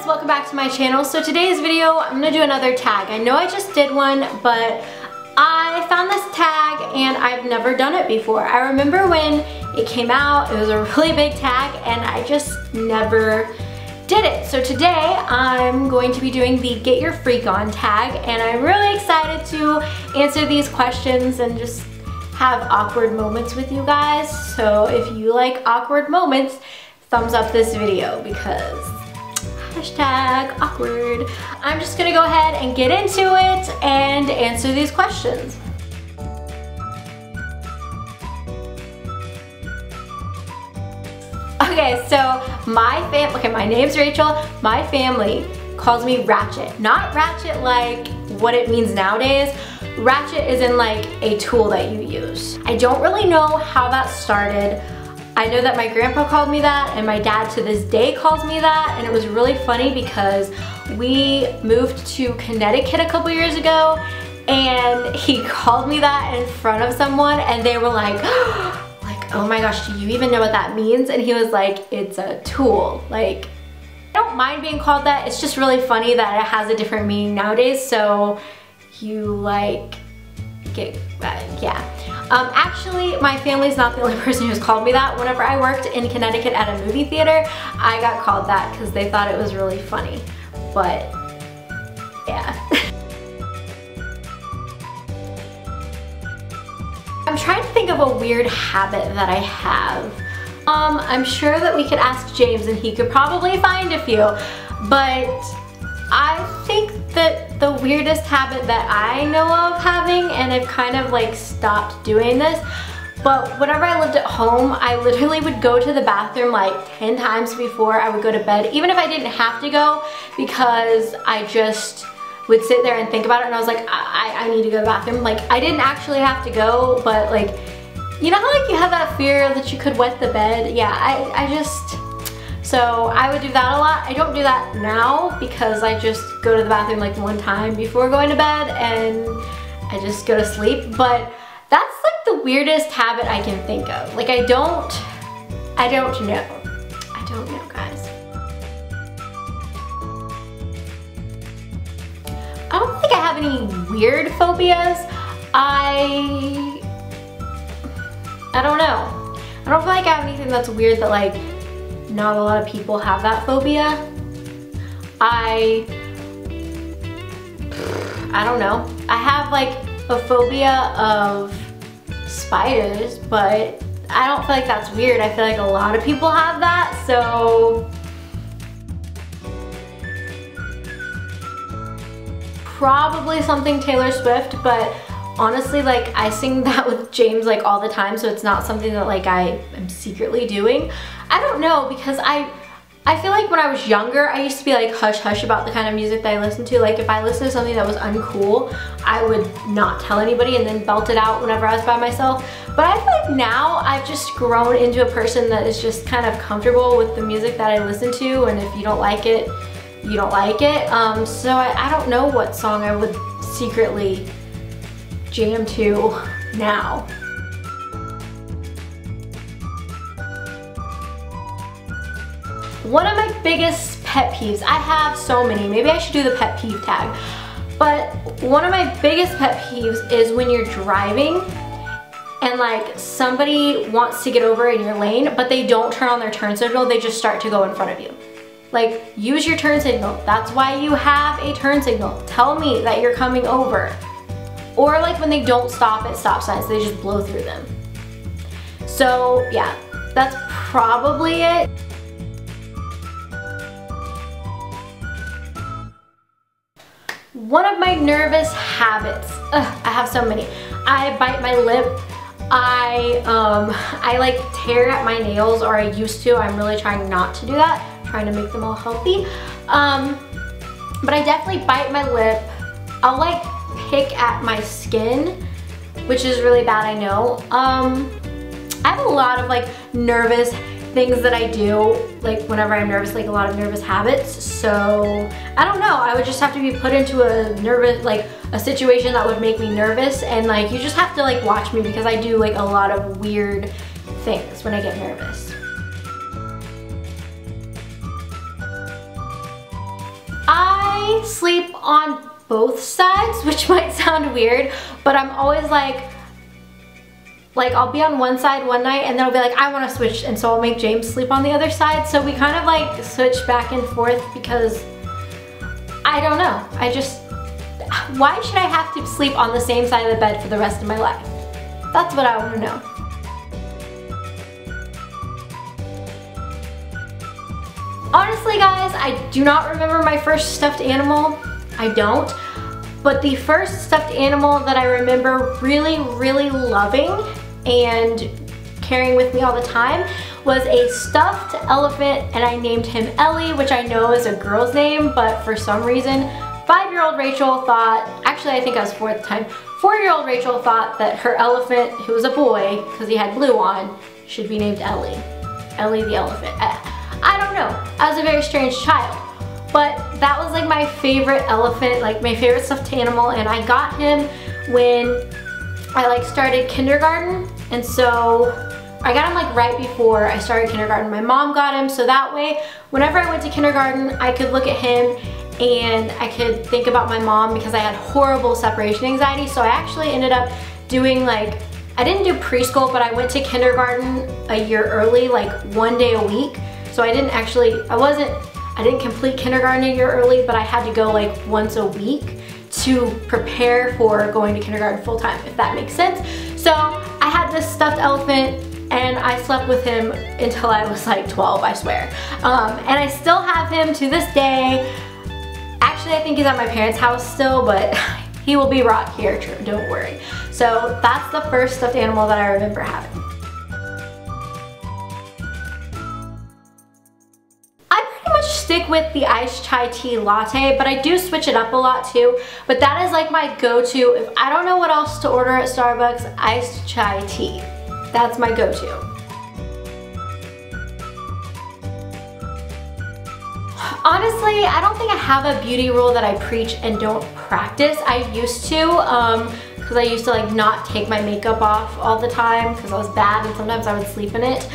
welcome back to my channel. So today's video, I'm gonna do another tag. I know I just did one, but I found this tag and I've never done it before. I remember when it came out, it was a really big tag and I just never did it. So today I'm going to be doing the Get Your Freak On tag and I'm really excited to answer these questions and just have awkward moments with you guys. So if you like awkward moments, thumbs up this video because hashtag awkward. I'm just gonna go ahead and get into it and answer these questions. Okay, so my name's Rachel. My family calls me Ratchet. Not Ratchet like what it means nowadays. Ratchet is in like a tool that you use. I don't really know how that started. I know that my grandpa called me that and my dad to this day calls me that, and it was really funny because we moved to Connecticut a couple years ago and he called me that in front of someone and they were like, oh my gosh, do you even know what that means? And he was like, it's a tool. Like, I don't mind being called that. It's just really funny that it has a different meaning nowadays, so you like get yeah. Actually, my family's not the only person who's called me that. Whenever I worked in Connecticut at a movie theater, I got called that because they thought it was really funny. But yeah. I'm trying to think of a weird habit that I have. I'm sure that we could ask James and he could probably find a few, but I think that the weirdest habit that I know of having, and I've kind of like stopped doing this, but whenever I lived at home, I literally would go to the bathroom like 10 times before I would go to bed, even if I didn't have to go, because I just would sit there and think about it and I was like, I need to go to the bathroom. Like, I didn't actually have to go, but like, you know how like you have that fear that you could wet the bed? Yeah, so I would do that a lot. I don't do that now because I just go to the bathroom like one time before going to bed and I just go to sleep. But that's like the weirdest habit I can think of. Like I don't know. I don't know, guys. I don't think I have any weird phobias. I don't know. I don't feel like I have anything that's weird that like not a lot of people have that phobia. I don't know. I have like a phobia of spiders, but I don't feel like that's weird. I feel like a lot of people have that, so probably something Taylor Swift, but honestly, like I sing that with James like all the time, so it's not something that like I am secretly doing. I don't know, because I feel like when I was younger, I used to be like hush hush about the kind of music that I listened to. Like if I listened to something that was uncool, I would not tell anybody and then belt it out whenever I was by myself. But I feel like now I've just grown into a person that is just kind of comfortable with the music that I listen to, and if you don't like it, you don't like it. So I don't know what song I would secretly jam to now. One of my biggest pet peeves, I have so many, maybe I should do the pet peeve tag, but one of my biggest pet peeves is when you're driving and like somebody wants to get over in your lane, but they don't turn on their turn signal, they just start to go in front of you. Like, use your turn signal. That's why you have a turn signal. Tell me that you're coming over. Or like when they don't stop at stop signs, they just blow through them. So yeah, that's probably it. One of my nervous habits, I have so many. I bite my lip. I like tear at my nails, or I used to. I'm really trying not to do that. I'm trying to make them all healthy. But I definitely bite my lip. I'll like pick at my skin, which is really bad, I know. I have a lot of like nervous things that I do, like whenever I'm nervous, like a lot of nervous habits. So I don't know, I would just have to be put into a situation that would make me nervous, and like you just have to like watch me because I do like a lot of weird things when I get nervous. usually sleep on both sides, which might sound weird, but I'm always like I'll be on one side one night and then I'll be like, I want to switch, and so I'll make James sleep on the other side. So we kind of like switch back and forth because I don't know. Why should I have to sleep on the same side of the bed for the rest of my life? That's what I want to know. Honestly guys, I do not remember my first stuffed animal. I don't. But the first stuffed animal that I remember really, really loving and carrying with me all the time was a stuffed elephant, and I named him Ellie, which I know is a girl's name, but for some reason 5-year-old Rachel thought, actually I think I was 4 at the time, 4-year-old Rachel thought that her elephant, who was a boy because he had blue on, should be named Ellie. Ellie the elephant. I don't know. I was a very strange child. But that was like my favorite elephant, like my favorite stuffed animal, and I got him when I like started kindergarten, and so I got him like right before I started kindergarten. My mom got him, so that way whenever I went to kindergarten I could look at him and I could think about my mom, because I had horrible separation anxiety. So I actually ended up doing like, I didn't do preschool, but I went to kindergarten a year early, like 1 day a week. So I didn't actually, I didn't complete kindergarten a year early, but I had to go like once a week to prepare for going to kindergarten full time, if that makes sense. So I had this stuffed elephant and I slept with him until I was like 12, I swear. And I still have him to this day. Actually, I think he's at my parents' house still, but he will be brought here, don't worry. So that's the first stuffed animal that I remember having. Stick with the iced chai tea latte, but I do switch it up a lot too. But that is like my go-to. If I don't know what else to order at Starbucks, iced chai tea. That's my go-to. Honestly, I don't think I have a beauty rule that I preach and don't practice. I used to, because I used to like not take my makeup off all the time because I was bad and sometimes I would sleep in it.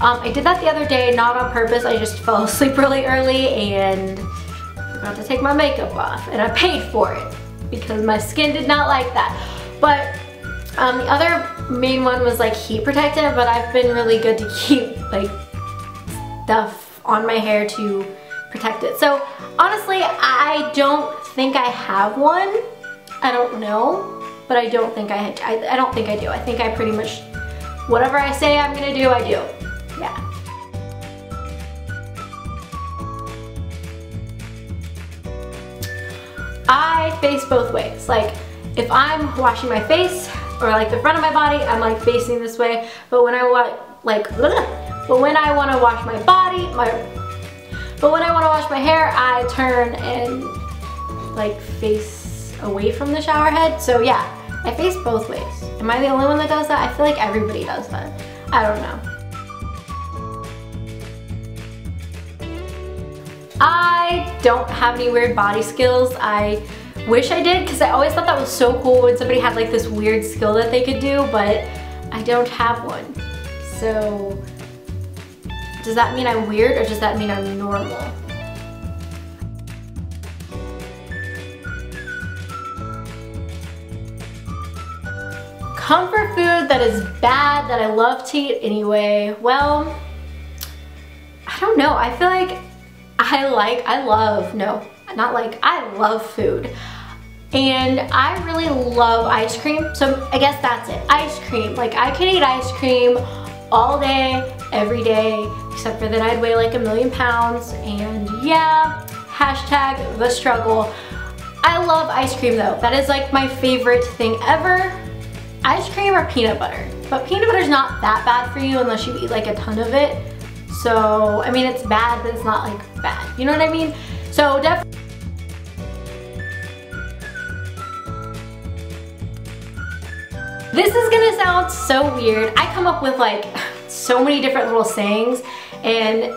I did that the other day, not on purpose. I just fell asleep really early and forgot to take my makeup off, and I paid for it because my skin did not like that. But the other main one was like heat protectant, but I've been really good to keep like stuff on my hair to protect it. So honestly, I don't think I have one. I don't know, but I don't think I don't think I do. I think I pretty much, whatever I say I'm gonna do, I do. Yeah. I face both ways. Like if I'm washing my face or like the front of my body, I'm like facing this way. But when I want when I want to wash my body, but when I want to wash my hair, I turn and like face away from the shower head. So yeah, I face both ways. Am I the only one that does that? I feel like everybody does that. I don't know. I don't have any weird body skills. I wish I did, because I always thought that was so cool when somebody had like this weird skill that they could do, but I don't have one. So does that mean I'm weird, or does that mean I'm normal? Comfort food that is bad that I love to eat anyway. Well, I don't know. I feel like I love food. And I really love ice cream. So I guess that's it. Ice cream. Like I could eat ice cream all day, every day, except for that I'd weigh like 1,000,000 pounds. And yeah, hashtag the struggle. I love ice cream though. That is like my favorite thing ever. Ice cream or peanut butter. But peanut butter is not that bad for you unless you eat like a ton of it. So, I mean, it's bad, but it's not like bad. You know what I mean? So definitely. This is gonna sound so weird. I come up with like so many different little sayings, and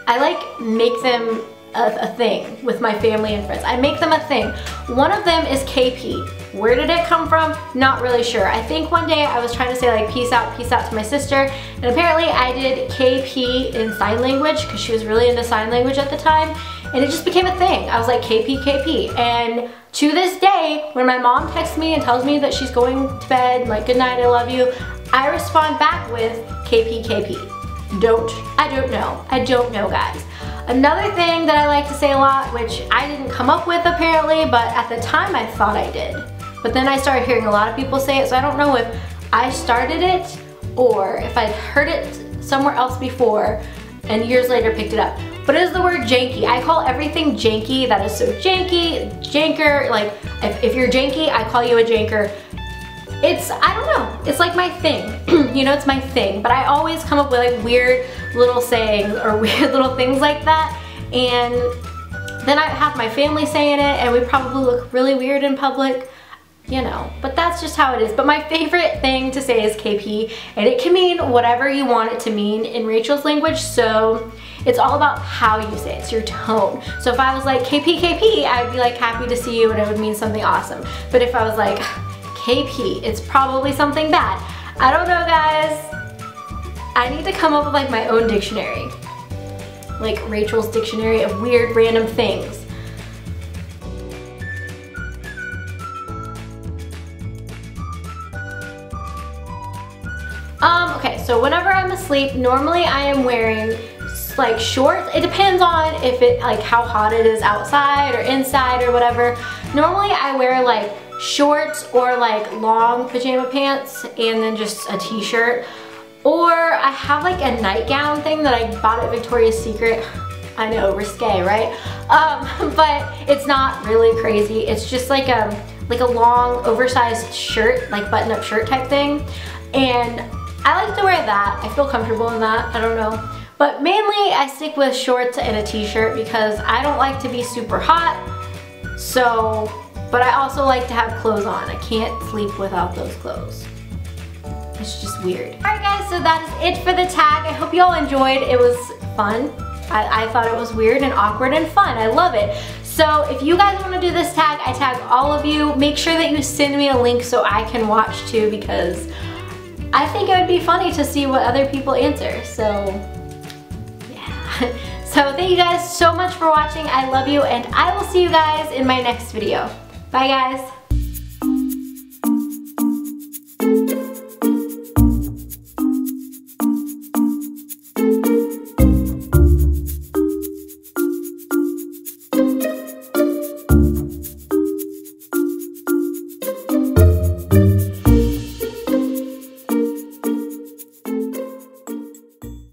I like make them a thing with my family and friends. I make them a thing. One of them is KP. Where did it come from? Not really sure. I think one day I was trying to say like peace out to my sister, and apparently I did KP in sign language because she was really into sign language at the time, and it just became a thing. I was like, KP, KP. And to this day, when my mom texts me and tells me that she's going to bed, like, good night, I love you, I respond back with KP, KP. I don't know, guys. Another thing that I like to say a lot, which I didn't come up with apparently, but at the time I thought I did. But then I started hearing a lot of people say it, so I don't know if I started it or if I'd heard it somewhere else before and years later picked it up. But it is the word janky. I call everything janky that is so janky, janker. Like, if you're janky, I call you a janker. I don't know, it's like my thing. You know, it's my thing. But I always come up with like weird little sayings or weird little things like that. And then I have my family saying it and we probably look really weird in public, you know. But that's just how it is. But my favorite thing to say is KP. And it can mean whatever you want it to mean in Rachel's language. So it's all about how you say it. It's your tone. So if I was like KP, KP, I'd be like happy to see you and it would mean something awesome. But if I was like KP, it's probably something bad. I don't know, guys. I need to come up with like my own dictionary. Like Rachel's dictionary of weird random things. Okay, so whenever I'm asleep, normally I am wearing like shorts. It depends on if it, like how hot it is outside or inside or whatever. Normally I wear like shorts or like long pajama pants and then just a t-shirt, or I have like a nightgown thing that I bought at Victoria's Secret. I know, risque, right? But it's not really crazy. It's just like a long oversized shirt, like button-up shirt type thing, and I like to wear that. I feel comfortable in that. I don't know, but mainly I stick with shorts and a t-shirt because I don't like to be super hot. So, but I also like to have clothes on. I can't sleep without those clothes. It's just weird. Alright guys, so that is it for the tag. I hope you all enjoyed. It was fun. I thought it was weird and awkward and fun. I love it. So if you guys want to do this tag, I tag all of you. Make sure that you send me a link so I can watch too, because I think it would be funny to see what other people answer. So yeah. So thank you guys so much for watching. I love you and I will see you guys in my next video. Bye guys.